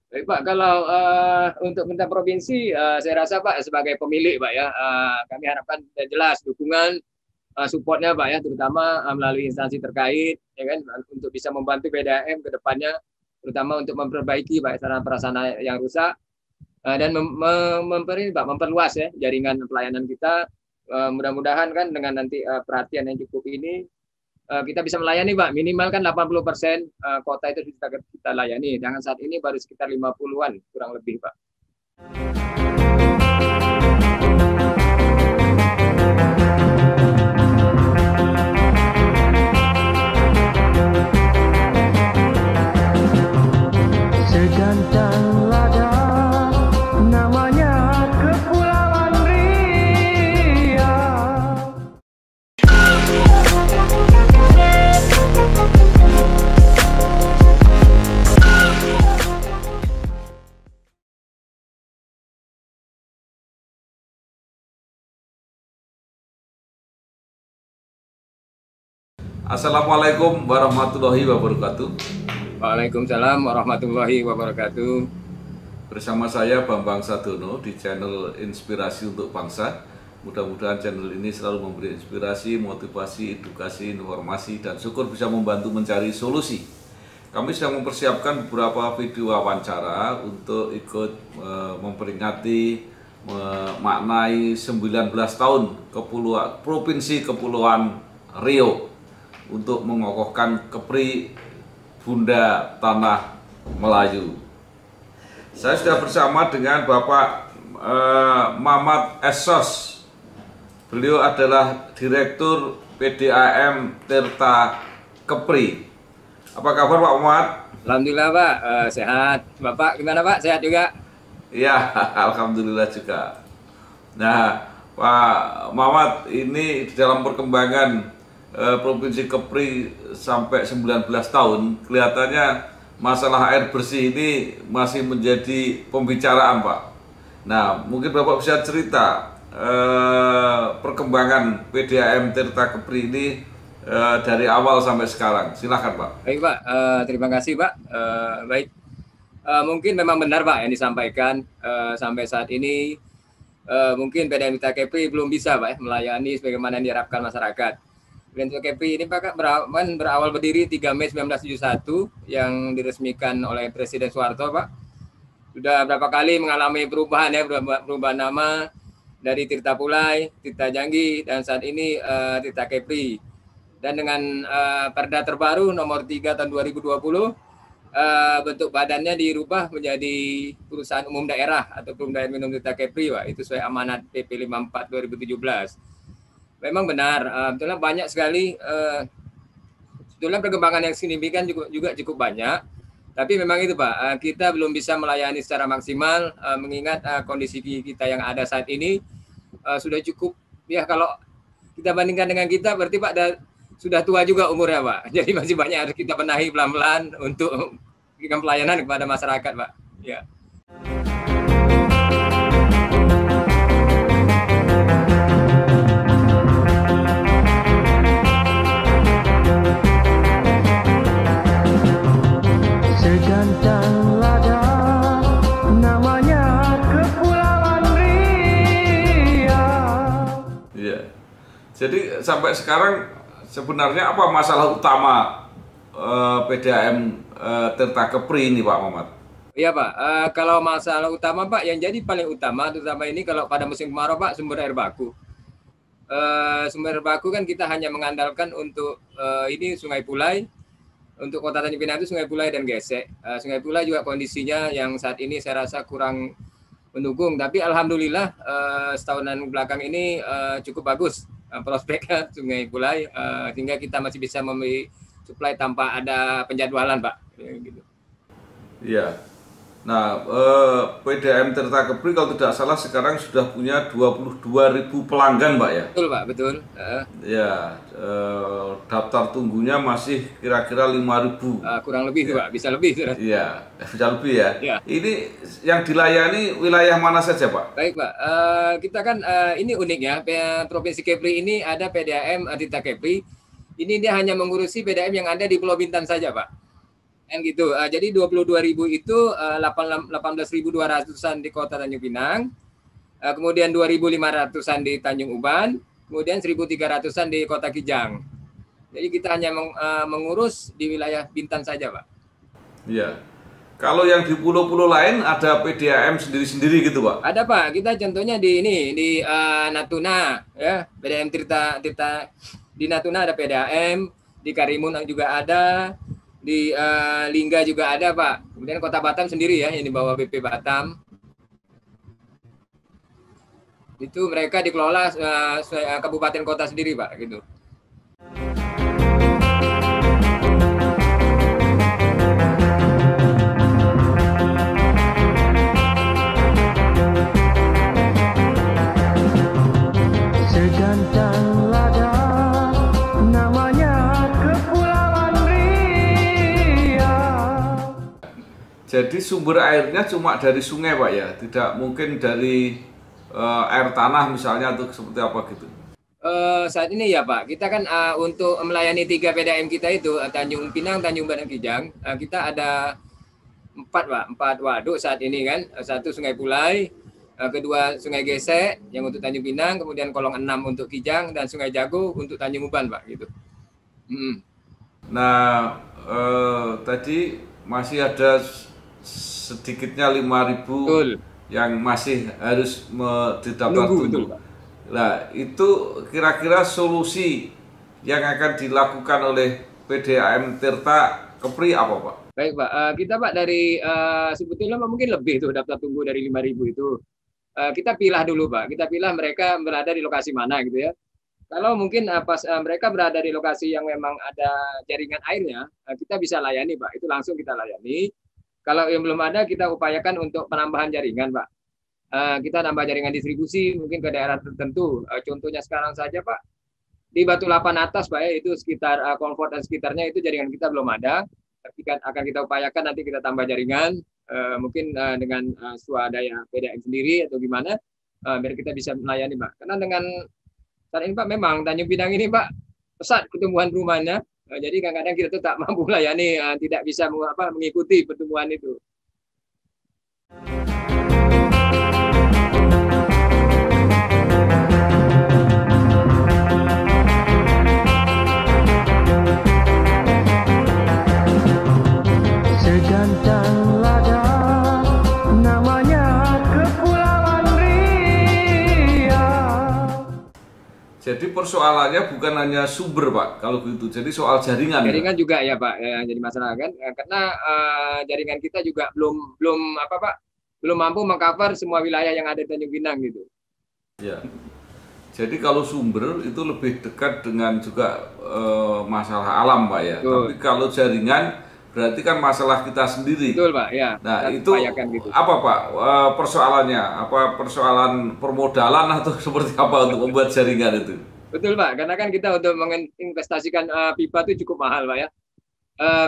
Baik Pak, kalau untuk pemerintah provinsi, saya rasa Pak sebagai pemilik Pak ya, kami harapkan jelas dukungan supportnya Pak ya, terutama melalui instansi terkait, ya kan, untuk bisa membantu PDAM ke depannya, terutama untuk memperbaiki Pak sarana prasarana yang rusak dan memperluas ya jaringan pelayanan kita. Mudah-mudahan kan dengan nanti perhatian yang cukup ini kita bisa melayani Pak, minimal kan 80% kota itu kita layani. Dengan saat ini baru sekitar 50-an kurang lebih Pak. Segantang lada namanya Kepulauan Riau. Assalamualaikum warahmatullahi wabarakatuh. Waalaikumsalam warahmatullahi wabarakatuh. Bersama saya Bambang Sadono di channel Inspirasi untuk Bangsa. Mudah-mudahan channel ini selalu memberi inspirasi, motivasi, edukasi, informasi, dan syukur bisa membantu mencari solusi. Kami sedang mempersiapkan beberapa video wawancara untuk ikut memperingati memaknai 19 tahun Provinsi Kepulauan Riau untuk mengokohkan Kepri Bunda Tanah Melayu. Saya sudah bersama dengan Bapak Mamat Esos. Beliau adalah Direktur PDAM Tirta Kepri. Apa kabar Pak Mamat? Alhamdulillah Pak, sehat. Bapak gimana Pak? Sehat juga? Ya, alhamdulillah juga. Nah, Pak Mamat, ini dalam perkembangan Provinsi Kepri sampai 19 tahun, kelihatannya masalah air bersih ini masih menjadi pembicaraan Pak. Nah, mungkin Bapak bisa cerita perkembangan PDAM Tirta Kepri ini dari awal sampai sekarang. Silakan Pak. Baik Pak, terima kasih Pak. Baik, mungkin memang benar Pak yang disampaikan sampai saat ini mungkin PDAM Tirta Kepri belum bisa Pak melayani sebagaimana yang diharapkan masyarakat. PDAM Kepri ini Pak berawal berdiri 3 Mei 1971 yang diresmikan oleh Presiden Soeharto Pak. Sudah berapa kali mengalami perubahan ya, perubahan nama dari Tirta Pulai, Tirta Janggi, dan saat ini Tirta Kepri. Dan dengan Perda terbaru nomor 3 tahun 2020, bentuk badannya dirubah menjadi perusahaan umum daerah atau perum daerah minum Tirta Kepri Pak. Itu sesuai amanat PP 54 2017. Memang benar, sebetulnya banyak sekali, sebetulnya perkembangan yang signifikan juga cukup banyak, tapi memang itu Pak, kita belum bisa melayani secara maksimal, mengingat kondisi kita yang ada saat ini sudah cukup, ya kalau kita bandingkan dengan kita, berarti Pak sudah tua juga umurnya Pak, jadi masih banyak harus kita benahi pelan-pelan untuk memberikan pelayanan kepada masyarakat Pak. Ya. Segantang lada namanya Kepulauan Riau. Iya. Jadi sampai sekarang sebenarnya apa masalah utama PDAM Tirta Kepri ini Pak Mamat? Iya Pak, kalau masalah utama Pak, yang jadi paling utama terutama ini kalau pada musim kemarau Pak, sumber air baku. Sumber air baku kan kita hanya mengandalkan untuk ini Sungai Pulai. Untuk Kota Tanjung Pinang itu Sungai Pulai dan Gesek. Sungai Pulai juga kondisinya yang saat ini saya rasa kurang mendukung. Tapi alhamdulillah setahunan belakang ini cukup bagus prospeknya Sungai Pulai, sehingga kita masih bisa memberi suplai tanpa ada penjadwalan Pak. Gitu. Iya. Nah, PDAM Tirta Kepri kalau tidak salah sekarang sudah punya 22.000 pelanggan Pak ya? Betul Pak, betul. Ya, daftar tunggunya masih kira-kira 5.000. Kurang lebih Pak, bisa lebih. Iya, bisa lebih ya. Ya. Ini yang dilayani wilayah mana saja Pak? Baik Pak, kita kan ini unik ya, Provinsi Kepri ini ada PDAM Tirta Kepri. Ini dia hanya mengurusi PDAM yang ada di Pulau Bintan saja Pak. Kan gitu. Jadi 22.000 itu 18.200-an di Kota Tanjung Pinang, kemudian 2.500-an di Tanjung Uban, kemudian 1.300-an di Kota Kijang. Jadi kita hanya mengurus di wilayah Bintan saja, Pak. Iya. Kalau yang di pulau-pulau lain ada PDAM sendiri-sendiri gitu, Pak? Ada, Pak. Kita contohnya di Natuna, ya, PDAM Tirta di Natuna ada PDAM, di Karimun juga ada, di Lingga juga ada, Pak. Kemudian Kota Batam sendiri ya, yang di bawah BP Batam. Itu mereka dikelola kabupaten kota sendiri, Pak, gitu. Segantang lada namanya Kepulauan Riau. Jadi sumber airnya cuma dari sungai, Pak, ya? Tidak mungkin dari air tanah misalnya atau seperti apa gitu? Saat ini ya, Pak, kita kan untuk melayani 3 PDAM kita itu, Tanjung Pinang, Tanjung Uban, dan Kijang, kita ada 4 waduk saat ini kan. Satu Sungai Pulai, kedua Sungai Gesek yang untuk Tanjung Pinang, kemudian Kolong 6 untuk Kijang, dan Sungai Jago untuk Tanjung Uban, Pak, gitu. Nah, tadi masih ada sedikitnya 5.000 Betul. yang masih harus didaftar Betul, tunggu. Pak. Nah, itu kira-kira solusi yang akan dilakukan oleh PDAM Tirta Kepri apa, Pak? Baik, Pak. Kita, Pak, dari sebetulnya mungkin lebih tuh daftar tunggu dari 5.000 itu. Kita pilah dulu, Pak. Kita pilah mereka berada di lokasi mana gitu ya. Kalau mungkin pas mereka berada di lokasi yang memang ada jaringan airnya, kita bisa layani, Pak. Itu langsung kita layani. Kalau yang belum ada, kita upayakan untuk penambahan jaringan, Pak. Kita nambah jaringan distribusi mungkin ke daerah tertentu. Contohnya sekarang saja, Pak, di Batu Lapan atas, Pak, ya, itu sekitar Comfort dan sekitarnya itu jaringan kita belum ada. Tapi akan kita upayakan nanti kita tambah jaringan, mungkin dengan swadaya PDAM sendiri atau gimana, biar kita bisa melayani, Pak. Karena dengan saat ini, Pak, memang Tanjung Pinang ini, Pak, pesat pertumbuhan rumahnya. Jadi kadang-kadang kita tuh tak mampu melayani, tidak bisa mengikuti pertumbuhan itu. Segantang lada namanya Kepulauan Riau. Jadi persoalannya bukan hanya sumber, Pak, kalau gitu. Jadi soal jaringan. Jaringan juga ya, Pak, yang jadi masalah kan, karena jaringan kita juga belum mampu mengcover semua wilayah yang ada di Tanjung Pinang gitu. Ya. Jadi kalau sumber itu lebih dekat dengan juga masalah alam, Pak, ya. Betul. Tapi kalau jaringan berarti kan masalah kita sendiri. Betul, Pak, ya. Nah, kita itu gitu. apa, Pak, persoalannya? Apa persoalan permodalan atau seperti apa untuk membuat jaringan itu? Betul, Pak, karena kan kita untuk menginvestasikan pipa itu cukup mahal, Pak, ya.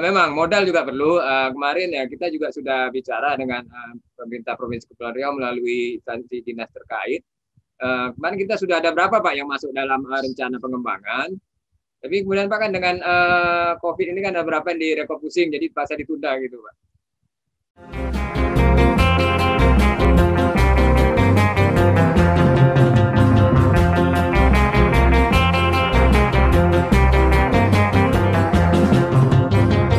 Memang modal juga perlu. Kemarin ya kita juga sudah bicara dengan pemerintah Provinsi Kepulauan Riau melalui instansi dinas terkait. Kemarin kita sudah ada berapa, Pak, yang masuk dalam rencana pengembangan. Tapi kemudian, Pak, kan dengan COVID ini kan ada berapa yang direfocusing, jadi pasal ditunda gitu, Pak.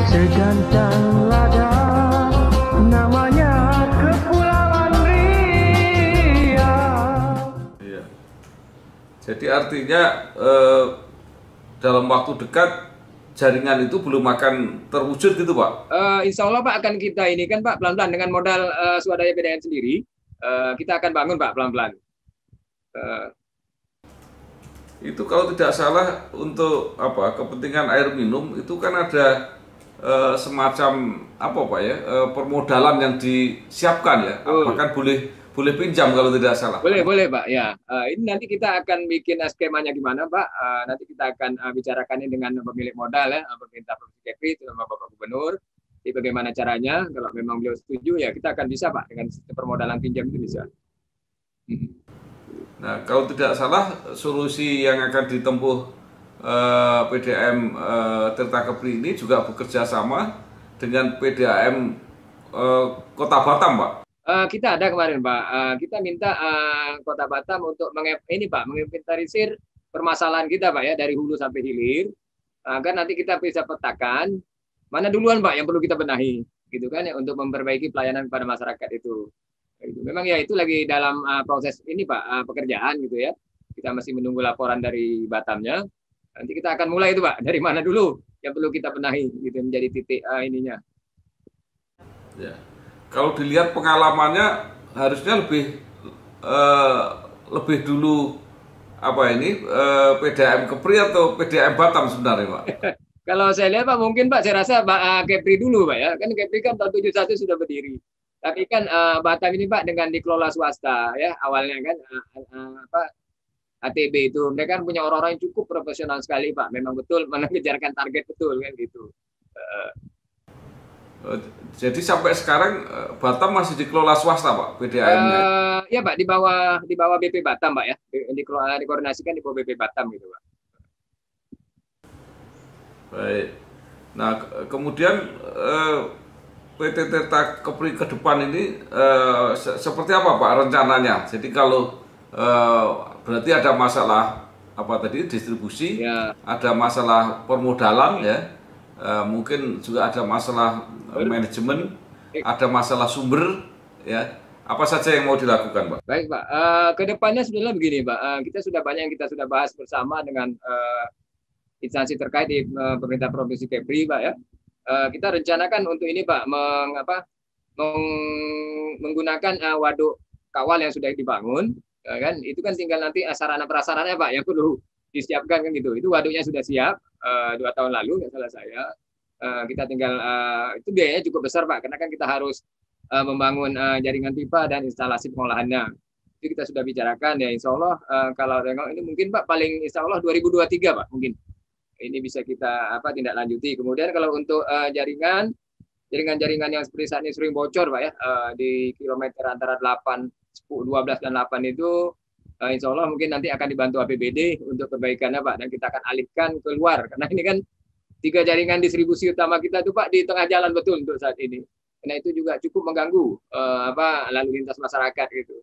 Segantang lada namanya Kepulauan Riau. Iya. Jadi artinya dalam waktu dekat jaringan itu belum akan terwujud gitu, Pak? Insya Allah, Pak, akan kita ini kan, Pak, pelan-pelan dengan modal swadaya PDAM sendiri, kita akan bangun, Pak, pelan-pelan. Itu kalau tidak salah untuk kepentingan air minum itu kan ada semacam Pak ya, permodalan yang disiapkan ya. Bahkan boleh pinjam kalau tidak salah. Boleh, Pak, ya. Ini nanti kita akan bikin skemanya gimana, Pak. Nanti kita akan bicarakan ini dengan pemilik modal ya, pemerintah Provinsi Kepri, sama Bapak Gubernur. Jadi bagaimana caranya, kalau memang beliau setuju ya kita akan bisa, Pak, dengan sistem permodalan pinjam itu bisa. Nah, kalau tidak salah solusi yang akan ditempuh PDAM Tirta Kepri ini juga bekerja sama dengan PDAM Kota Batam, Pak? Kita ada kemarin, Pak. Kita minta Kota Batam untuk menginventarisir permasalahan kita, Pak, ya, dari hulu sampai hilir, agar nanti kita bisa petakan mana duluan, Pak, yang perlu kita benahi, gitu kan, ya, untuk memperbaiki pelayanan kepada masyarakat itu. Gitu. Memang ya itu lagi dalam proses ini, Pak, pekerjaan gitu ya. Kita masih menunggu laporan dari Batamnya. Nanti kita akan mulai itu, Pak, dari mana dulu yang perlu kita benahi, gitu, menjadi titik ininya. Ya. Kalau dilihat pengalamannya harusnya lebih dulu PDAM Kepri atau PDAM Batam sebenarnya, Pak? Kalau saya lihat, Pak, mungkin, Pak, saya rasa Kepri dulu, Pak, ya. Kan Kepri kan tahun 71 sudah berdiri. Tapi kan Batam ini, Pak, dengan dikelola swasta, ya, awalnya kan ATB itu mereka kan punya orang-orang yang cukup profesional sekali, Pak. Memang betul mengejarkan target betul kan gitu. Jadi sampai sekarang Batam masih dikelola swasta, Pak, PDAM-nya? Ya, Pak, di bawah BP Batam, Pak, ya. Dikoordinasikan di bawah BP Batam gitu, Pak. Baik. Nah, kemudian PT Tirta Kepri ke depan ini seperti apa, Pak, rencananya? Jadi kalau berarti ada masalah distribusi, ya, ada masalah permodalan, ya, mungkin juga ada masalah manajemen, ada masalah sumber, ya. Apa saja yang mau dilakukan, Pak? Baik, Pak. Kedepannya sebenarnya begini, Pak. Kita sudah banyak yang kita sudah bahas bersama dengan instansi terkait di pemerintah provinsi Kepri, Pak, ya. Kita rencanakan untuk ini, Pak, menggunakan waduk kawal yang sudah dibangun, kan? Itu kan tinggal nanti sarana prasarana, Pak, yang perlu disiapkan kan gitu. Itu waduknya sudah siap 2 tahun lalu, nggak salah saya. Kita tinggal itu biayanya cukup besar, Pak, karena kan kita harus membangun jaringan pipa dan instalasi pengolahannya. Itu kita sudah bicarakan, ya, insya Allah kalau ini mungkin, Pak, paling insya Allah 2023, Pak, mungkin ini bisa kita tindak lanjuti. Kemudian kalau untuk jaringan yang seperti saat ini sering bocor, Pak, ya, di kilometer antara 12 dan 8 itu insya Allah mungkin nanti akan dibantu APBD untuk perbaikannya, Pak, dan kita akan alihkan keluar karena ini kan 3 jaringan distribusi utama kita itu, Pak, di tengah jalan betul untuk saat ini. Karena itu juga cukup mengganggu lalu lintas masyarakat gitu.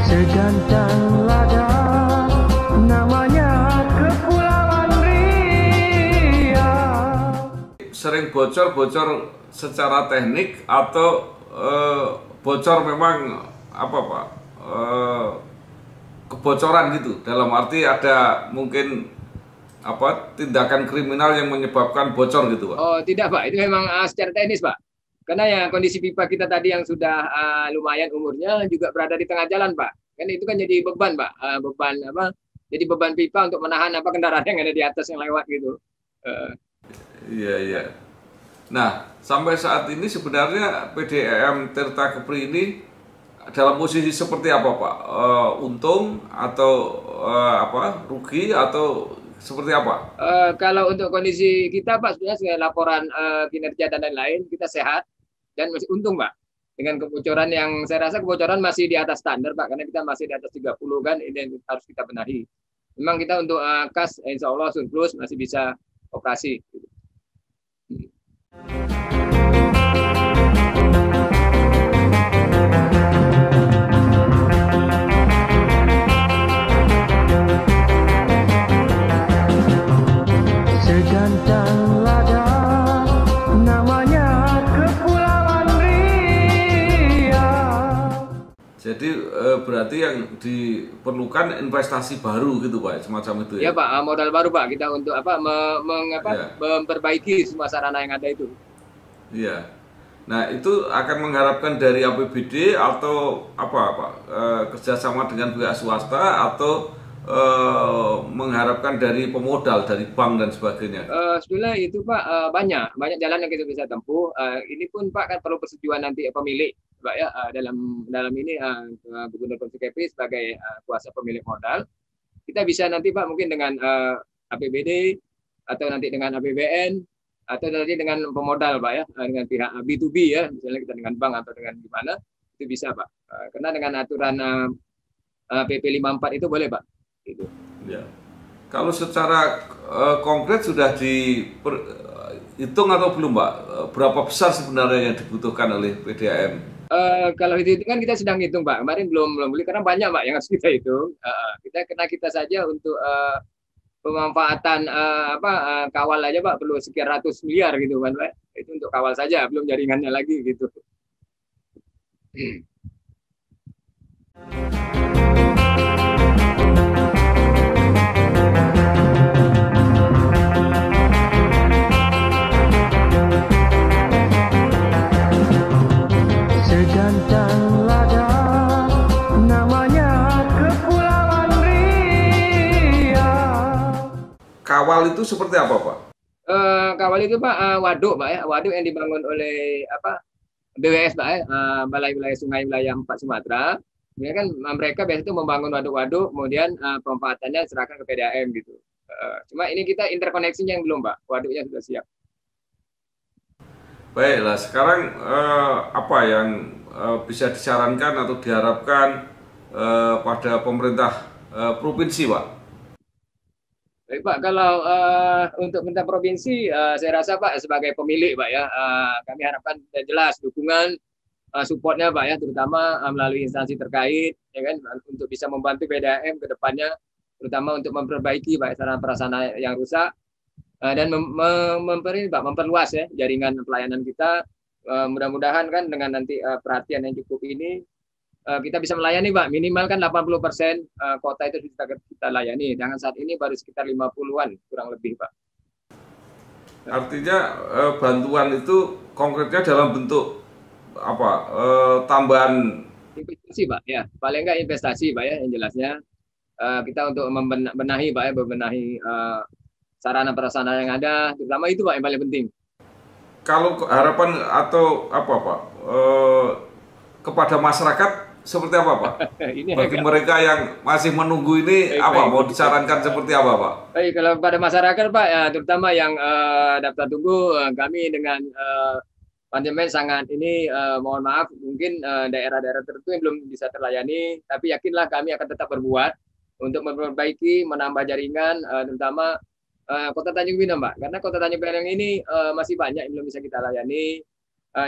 Segantang lada namanya Kepulauan Riau. Sering bocor secara teknik atau bocor memang Pak? Kebocoran gitu. Dalam arti ada mungkin tindakan kriminal yang menyebabkan bocor gitu, Pak? Oh, tidak, Pak. Itu memang secara teknis, Pak. Karena ya kondisi pipa kita tadi yang sudah lumayan umurnya juga berada di tengah jalan, Pak. Kan itu kan jadi beban, Pak. Jadi beban pipa untuk menahan kendaraan yang ada di atas yang lewat gitu. Iya. Nah, sampai saat ini sebenarnya PDAM Tirta Kepri ini dalam posisi seperti apa, Pak? Untung atau rugi atau seperti apa? Kalau untuk kondisi kita, Pak, sebenarnya laporan kinerja dan lain-lain kita sehat dan masih untung, Pak. Dengan kebocoran yang saya rasa kebocoran masih di atas standar, Pak, karena kita masih di atas 30 kan, ini yang harus kita benahi. Memang kita untuk kas insya Allah surplus masih bisa operasi. Segantang lada namanya Kepulauan Riau. Jadi berarti yang diperlukan investasi baru gitu, Pak, semacam itu ya? Ya, Pak, modal baru, Pak, kita untuk memperbaiki semua sarana yang ada itu. Iya. Nah, itu akan mengharapkan dari APBD atau Pak? Kerjasama dengan pihak swasta atau mengharapkan dari pemodal, dari bank dan sebagainya? Sebenarnya itu, Pak, banyak jalan yang kita bisa tempuh. Ini pun, Pak, kan perlu persetujuan nanti pemilik, Pak, ya, dalam ini Gubernur Provinsi Kepri sebagai kuasa pemilik modal. Kita bisa nanti, Pak, mungkin dengan APBD atau nanti dengan APBN atau tadi dengan pemodal Pak ya, dengan pihak B2B ya, misalnya kita dengan bank atau dengan gimana, itu bisa Pak. Karena dengan aturan PP 54 itu boleh Pak. Gitu. Ya. Kalau secara konkret sudah dihitung atau belum Pak? Berapa besar sebenarnya yang dibutuhkan oleh PDAM? Kalau itu kan kita sedang hitung Pak. Kemarin belum beli karena banyak Pak yang harus kita hitung. Kita saja untuk pemanfaatan kawal aja Pak perlu sekian ratus miliar gitu kan Pak. Itu untuk kawal saja, belum jaringannya lagi gitu. Segantang lada namanya Kepulauan Riau. Kawal itu seperti apa Pak? Kawal itu Pak waduk Pak ya, waduk yang dibangun oleh BWS Pak ya, Balai Wilayah Sungai Wilayah 4 Sumatera. Ya kan mereka biasanya itu membangun waduk-waduk, kemudian pemanfaatannya serahkan ke PDAM gitu. Cuma ini kita interkoneksinya yang belum Pak, waduknya sudah siap. Baiklah, sekarang apa yang bisa disarankan atau diharapkan pada pemerintah provinsi, Pak? Baik Pak, kalau untuk pemerintah provinsi, saya rasa Pak sebagai pemilik Pak ya, kami harapkan jelas dukungan supportnya Pak ya, terutama melalui instansi terkait, ya kan, untuk bisa membantu PDAM ke depannya, terutama untuk memperbaiki Pak sarana prasarana yang rusak. Dan memperluas ya jaringan pelayanan kita. Mudah-mudahan kan dengan nanti perhatian yang cukup ini kita bisa melayani Pak, minimal kan 80% kota itu kita layani. Jangan saat ini baru sekitar 50-an kurang lebih Pak. Artinya bantuan itu konkretnya dalam bentuk apa? Tambahan investasi Pak ya, paling enggak investasi Pak ya, yang jelasnya kita untuk membenahi Pak ya, membenahi sarana prasarana yang ada, terutama itu Pak yang paling penting. Kalau harapan atau apa Pak kepada masyarakat seperti apa Pak? Ini bagi mereka yang masih menunggu ini apa mau disarankan seperti apa Pak? Baik, kalau pada masyarakat Pak ya, terutama yang daftar tunggu, kami dengan manajemen sangat ini mohon maaf mungkin daerah-daerah tertentu yang belum bisa terlayani, tapi yakinlah kami akan tetap berbuat untuk memperbaiki, menambah jaringan, terutama Kota Tanjung Pinang, Pak. Karena Kota Tanjung Pinang ini masih banyak yang belum bisa kita layani.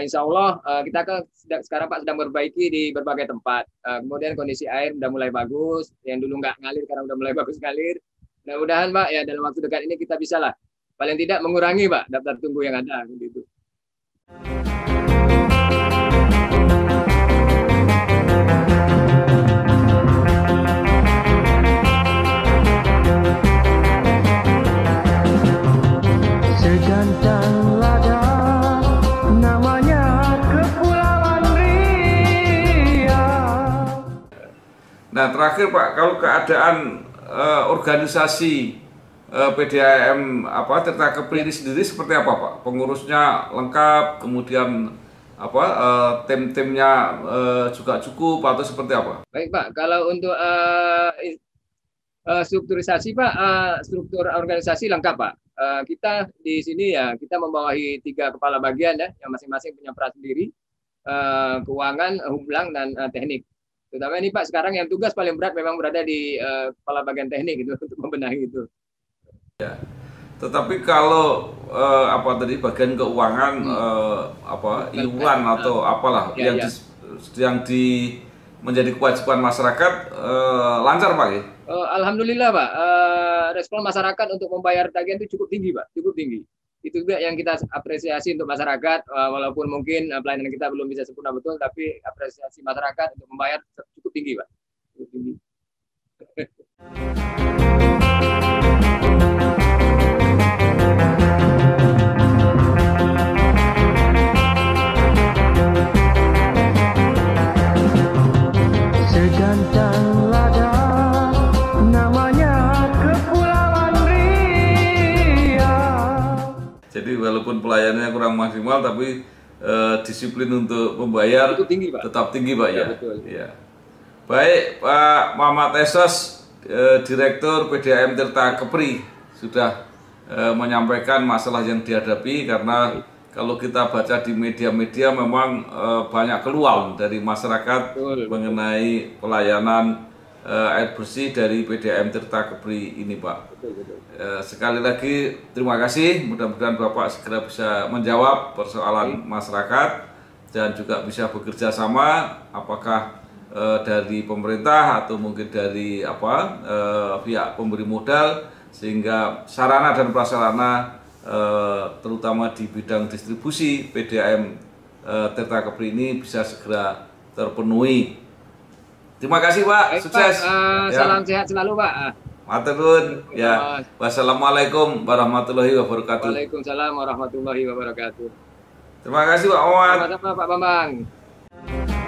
Insya Allah kita kan sekarang Pak sedang memperbaiki di berbagai tempat. Kemudian kondisi air sudah mulai bagus, yang dulu nggak ngalir sekarang sudah mulai bagus ngalir. Mudah-mudahan Pak ya dalam waktu dekat ini kita bisa lah paling tidak mengurangi Pak daftar tunggu yang ada gitu. Segantang lada namanya Kepulauan Riau. Nah terakhir Pak, kalau keadaan organisasi PDAM Tirta Kepri ini sendiri seperti apa Pak? Pengurusnya lengkap, kemudian tim-timnya juga cukup atau seperti apa? Baik Pak, kalau untuk strukturisasi Pak, struktur organisasi lengkap Pak. Kita di sini ya kita membawahi 3 kepala bagian ya, yang masing-masing punya peran sendiri, keuangan, humlang dan teknik. Terutama ini Pak sekarang yang tugas paling berat memang berada di kepala bagian teknik gitu untuk membenahi itu. Ya. Tetapi kalau bagian keuangan iuran atau apalah yang menjadi kewajiban masyarakat lancar Pak ya? Alhamdulillah Pak, respon masyarakat untuk membayar tagihan itu cukup tinggi Pak, cukup tinggi. Itu juga yang kita apresiasi untuk masyarakat, walaupun mungkin pelayanan kita belum bisa sempurna betul, tapi apresiasi masyarakat untuk membayar cukup tinggi Pak, cukup tinggi. Segantang lada namanya Kepulauan Riau. Jadi walaupun pelayanannya kurang maksimal, tapi disiplin untuk membayar tinggi, Pak. Tetap tinggi Pak ya. Betul. Ya. Baik Pak Muhammad Esos, Direktur PDAM Tirta Kepri sudah menyampaikan masalah yang dihadapi, karena kalau kita baca di media-media memang banyak keluhan dari masyarakat mengenai pelayanan air bersih dari PDAM Tirta Kepri ini, Pak. Sekali lagi terima kasih, mudah-mudahan Bapak segera bisa menjawab persoalan masyarakat dan juga bisa bekerja sama, apakah dari pemerintah atau mungkin dari pihak pemberi modal, sehingga sarana dan prasarana terutama di bidang distribusi PDAM Tirta Kepri ini bisa segera terpenuhi. Terima kasih, Pak. Baik, Sukses. Pak. Salam sehat selalu, Pak. Matur nuwun. Ya. Wassalamualaikum warahmatullahi wabarakatuh. Waalaikumsalam warahmatullahi wabarakatuh. Terima kasih, Pak Muhammad. Sama-sama, Pak Bambang.